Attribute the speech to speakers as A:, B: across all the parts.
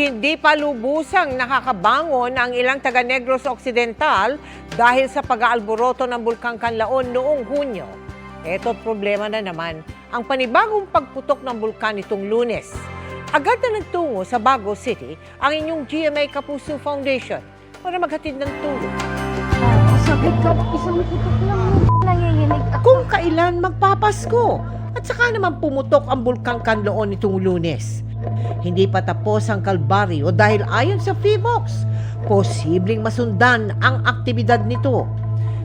A: Hindi pa lubusang nakakabangon ang ilang taga Negros Occidental dahil sa pag-aalboroto ng Bulkang Kanlaon noong Hunyo. Ito problema na naman ang panibagong pagputok ng bulkan nitong Lunes. Agad na nagtungo sa Bago City ang inyong GMA Kapuso Foundation para maghatid ng tulong.
B: Sakit ka, isang putok lang nanginginig ako.
A: Kung kailan magpapasko at saka naman pumutok ang Bulkang Kanlaon nitong Lunes. Hindi pa tapos ang kalbaryo dahil ayon sa PHIVOLCS, posibleng masundan ang aktibidad nito.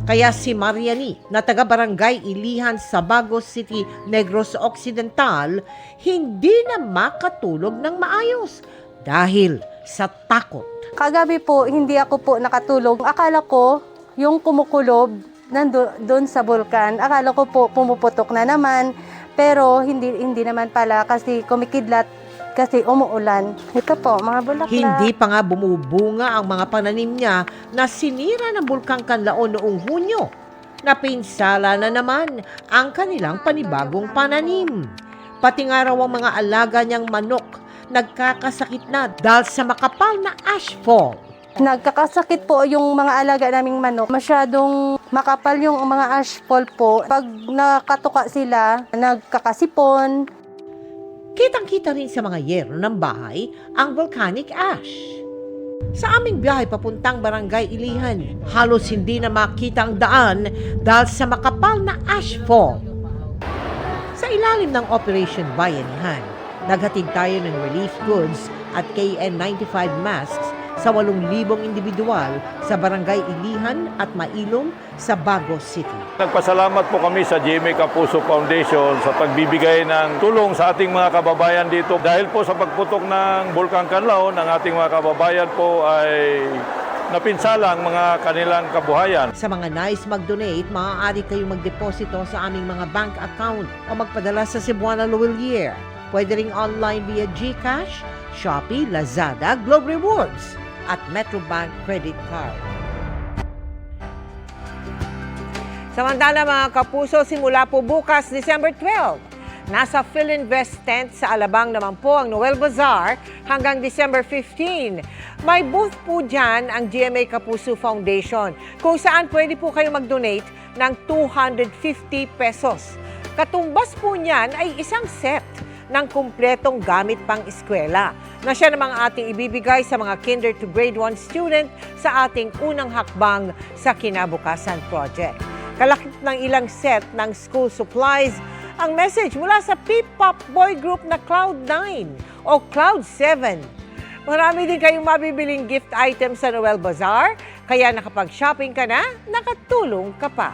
A: Kaya si Mariani na taga-barangay Ilihan sa Bago City, Negros Occidental, hindi na makatulog ng maayos dahil sa takot.
B: Kagabi po, hindi ako po nakatulog. Akala ko, yung kumukulob doon sa bulkan, akala ko po pumuputok na naman. Pero hindi naman pala kasi kumikidlat kasi umuulan. Ito po, mga bulaklak.
A: Hindi pa nga bumubunga ang mga pananim niya na sinira ng Bulkang Kanlaon noong Hunyo. Napinsala na naman ang kanilang panibagong pananim. Pati nga raw ang mga alaga niyang manok nagkakasakit na dahil sa makapal na ashfall.
B: Nagkakasakit po yung mga alaga naming manok. Masyadong makapal yung mga ashfall po. Pag nakatuka sila, nagkakasipon.
A: Kitang-kita rin sa mga yero ng bahay ang volcanic ash. Sa aming biyahe papuntang Barangay Ilihan, halos hindi na makita ang daan dahil sa makapal na ashfall. Sa ilalim ng Operation Bayanihan, naghatid tayo ng relief goods at KN95 masks sa 8,000 individual sa Barangay Ilihan at Mailong sa Bago City.
C: Nagpasalamat po kami sa GMA Kapuso Foundation sa pagbibigay ng tulong sa ating mga kababayan dito. Dahil po sa pagputok ng Bulkang Kanlaon, ang ating mga kababayan po ay napinsala ang mga kanilang kabuhayan.
A: Sa mga nais mag-donate, maaari kayong magdeposito sa aming mga bank account o magpadala sa Cebuana Loelier. Pwede ring online via GCash, Shopee, Lazada, Globe Rewards at Metrobank Credit Card. Samantala mga kapuso, simula po bukas, December 12, nasa PhilInvest tent sa Alabang naman po ang Noel Bazaar hanggang December 15. May booth po dyan ang GMA Kapuso Foundation kung saan pwede po kayo mag-donate ng 250 pesos. Katumbas po niyan ay isang set ng kumpletong gamit pang eskwela na siya namang ating ibibigay sa mga kinder to grade 1 student sa ating unang hakbang sa Kinabukasan Project. Kalakip ng ilang set ng school supplies ang message mula sa P-pop boy group na Cloud9 o Cloud7. Marami din kayong mabibiling gift items sa Noel Bazaar, kaya nakapag-shopping ka na, nakatulong ka pa.